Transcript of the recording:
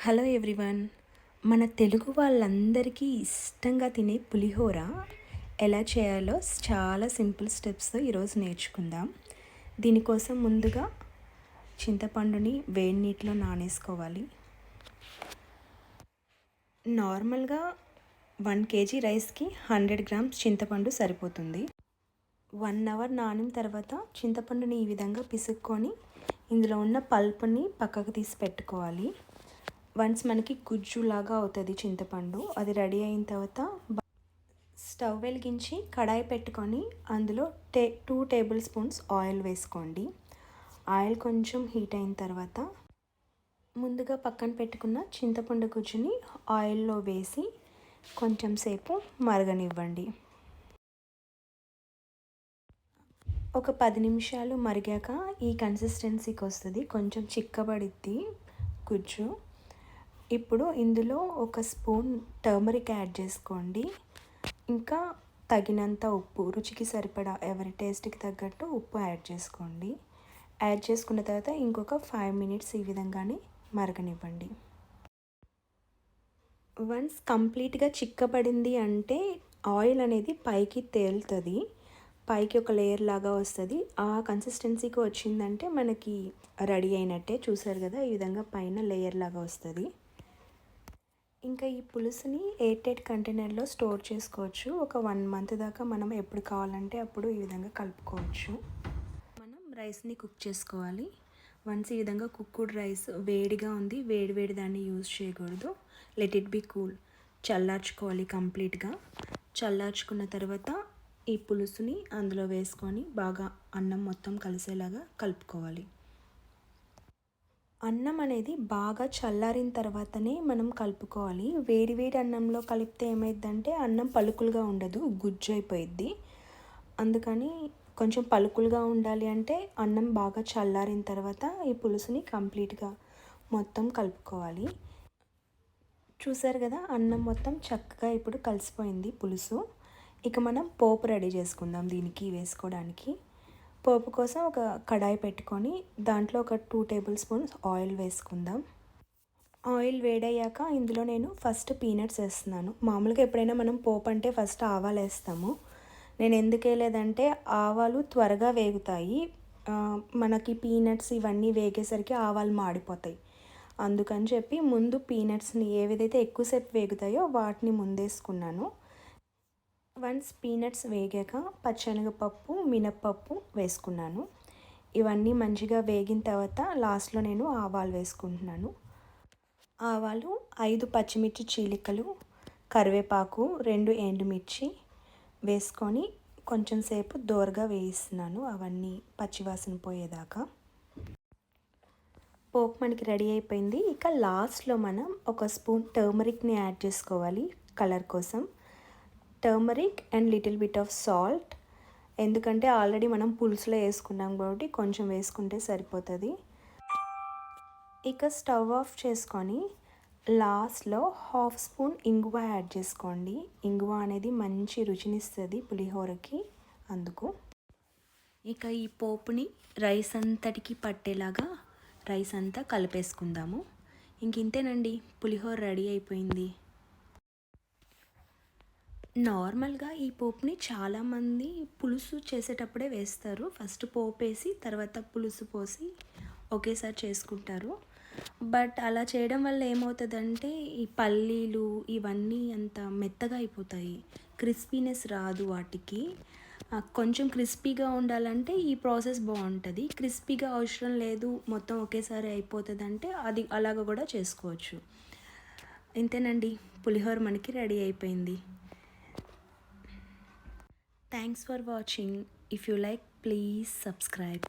Hello everyone. మన తెలుగు వాళ్ళందరికీ ఇష్టంగా తినే పులిహోర ఎలా చేయాలో చాలా సింపుల్ స్టెప్స్తో ఈరోజు నేర్చుకుందాం. దీనికోసం ముందుగా చింతపండుని వేడి నీటిలో నానేసుకోవాలి. నార్మల్గా 1 kg రైస్కి 100 grams చింతపండు సరిపోతుంది. 1 hour నానిన తర్వాత చింతపండుని ఈ విధంగా పిసుక్కొని ఇందులో ఉన్న పల్పుని పక్కకు తీసి పెట్టుకోవాలి. వన్స్ మనకి గుజ్జులాగా అవుతుంది చింతపండు, అది రెడీ అయిన తర్వాత స్టవ్ వెలిగించి కడాయి పెట్టుకొని అందులో 2 tablespoons ఆయిల్ వేసుకోండి. ఆయిల్ కొంచెం హీట్ అయిన తర్వాత ముందుగా పక్కన పెట్టుకున్న చింతపండు గుజ్జుని ఆయిల్లో వేసి కొంచెం సేపు మరగనివ్వండి. ఒక 10 నిమిషాలు మరిగాక ఈ కన్సిస్టెన్సీకి వస్తుంది, కొంచెం చిక్కబడిద్ది గుజ్జు. ఇప్పుడు ఇందులో ఒక స్పూన్ టర్మరిక్ యాడ్ చేసుకోండి. ఇంకా తగినంత ఉప్పు, రుచికి సరిపడా ఎవరి టేస్ట్కి తగ్గట్టు ఉప్పు యాడ్ చేసుకోండి. యాడ్ చేసుకున్న తర్వాత ఇంకొక 5 minutes ఈ విధంగానే మరగనివ్వండి. వన్స్ కంప్లీట్గా చిక్కబడింది అంటే ఆయిల్ అనేది పైకి తేలుతుంది, పైకి ఒక లేయర్ లాగా వస్తుంది. ఆ కన్సిస్టెన్సీకి వచ్చిందంటే మనకి రెడీ అయినట్టే. చూసారు కదా, ఈ విధంగా పైన లేయర్ లాగా వస్తుంది. ఇంకా ఈ పులుసుని ఎయిర్ టైట్ కంటైనర్లో స్టోర్ చేసుకోవచ్చు. ఒక 1 month దాకా మనం ఎప్పుడు కావాలంటే అప్పుడు ఈ విధంగా కలుపుకోవచ్చు. మనం రైస్ని కుక్ చేసుకోవాలి. వన్స్ ఈ విధంగా కుక్డ్ రైస్ వేడిగా ఉంది, వేడి దాన్ని యూజ్ చేయకూడదు. లెట్ ఇట్ బి కూల్, చల్లార్చుకోవాలి కంప్లీట్గా. చల్లార్చుకున్న తర్వాత ఈ పులుసుని అందులో వేసుకొని బాగా అన్నం మొత్తం కలిసేలాగా కలుపుకోవాలి. అన్నం అనేది బాగా చల్లారిన తర్వాతనే మనం కలుపుకోవాలి. వేడి అన్నంలో కలిపితే ఏమైందంటే అన్నం పలుకులుగా ఉండదు, గుజ్జు అయిపోయిద్ది. అందుకని కొంచెం పలుకులుగా ఉండాలి అంటే అన్నం బాగా చల్లారిన తర్వాత ఈ పులుసుని కంప్లీట్గా మొత్తం కలుపుకోవాలి. చూసారు కదా, అన్నం మొత్తం చక్కగా ఇప్పుడు కలిసిపోయింది పులుసు. ఇక మనం పోపు రెడీ చేసుకుందాం దీనికి వేసుకోవడానికి. పోపు కోసం ఒక కడాయి పెట్టుకొని దాంట్లో ఒక 2 tablespoons ఆయిల్ వేసుకుందాం. ఆయిల్ వేడయ్యాక ఇందులో నేను ఫస్ట్ పీనట్స్ వేస్తున్నాను. మామూలుగా ఎప్పుడైనా మనం పోపు అంటే ఫస్ట్ ఆవాలు వేస్తాము. నేను ఎందుకు వేయలేదంటే ఆవాలు త్వరగా వేగుతాయి, మనకి పీనట్స్ ఇవన్నీ వేగేసరికి ఆవాలు మాడిపోతాయి. అందుకని చెప్పి ముందు పీనట్స్ని ఏవైతే ఎక్కువసేపు వేగుతాయో వాటిని ముందేసుకున్నాను. వన్స్ పీనట్స్ వేగాక పచ్చెనగపప్పు, మినప్పప్పు వేసుకున్నాను. ఇవన్నీ మంచిగా వేగిన తర్వాత లాస్ట్లో నేను ఆవాలు వేసుకుంటున్నాను. ఆవాలు, 5 పచ్చిమిర్చి చీలికలు, కరివేపాకు, 2 ఎండుమిర్చి వేసుకొని కొంచెం సేపు దోరగా వేయిస్తున్నాను, అవన్నీ పచ్చివాసన పోయేదాకా. పోపు మనకి రెడీ అయిపోయింది. ఇక లాస్ట్లో మనం ఒక స్పూన్ టర్మరిక్ని యాడ్ చేసుకోవాలి కలర్ కోసం. Turmeric and little bit of salt, ఎందుకంటే ఆల్రెడీ మనం పులుసులో వేసుకున్నాం కాబట్టి కొంచెం వేసుకుంటే సరిపోతుంది. ఇక స్టవ్ ఆఫ్ చేసుకొని లాస్ట్లో 1/2 స్పూన్ ఇంగువ యాడ్ చేసుకోండి. ఇంగువ అనేది మంచి రుచినిస్తుంది పులిహోరకి, అందుకు. ఇక ఈ పోపుని రైస్ అంతటికి పట్టేలాగా రైస్ అంతా కలిపేసుకుందాము. ఇంతేనండి, పులిహోర రెడీ అయిపోయింది. నార్మల్గా ఈ పోపుని చాలామంది పులుసు చేసేటప్పుడే వేస్తారు. ఫస్ట్ పోపు వేసి తర్వాత పులుసు పోసి ఒకేసారి చేసుకుంటారు. బట్ అలా చేయడం వల్ల ఏమవుతుందంటే ఈ పల్లీలు ఇవన్నీ అంత మెత్తగా అయిపోతాయి, క్రిస్పీనెస్ రాదు వాటికి. కొంచెం క్రిస్పీగా ఉండాలంటే ఈ ప్రాసెస్ బాగుంటుంది. క్రిస్పీగా అవసరం లేదు, మొత్తం ఒకేసారి అయిపోతుంది అంటే అది అలాగ కూడా చేసుకోవచ్చు. ఇంతేనండి, పులిహోర మనకి రెడీ అయిపోయింది. Thanks for watching. If you like, please subscribe.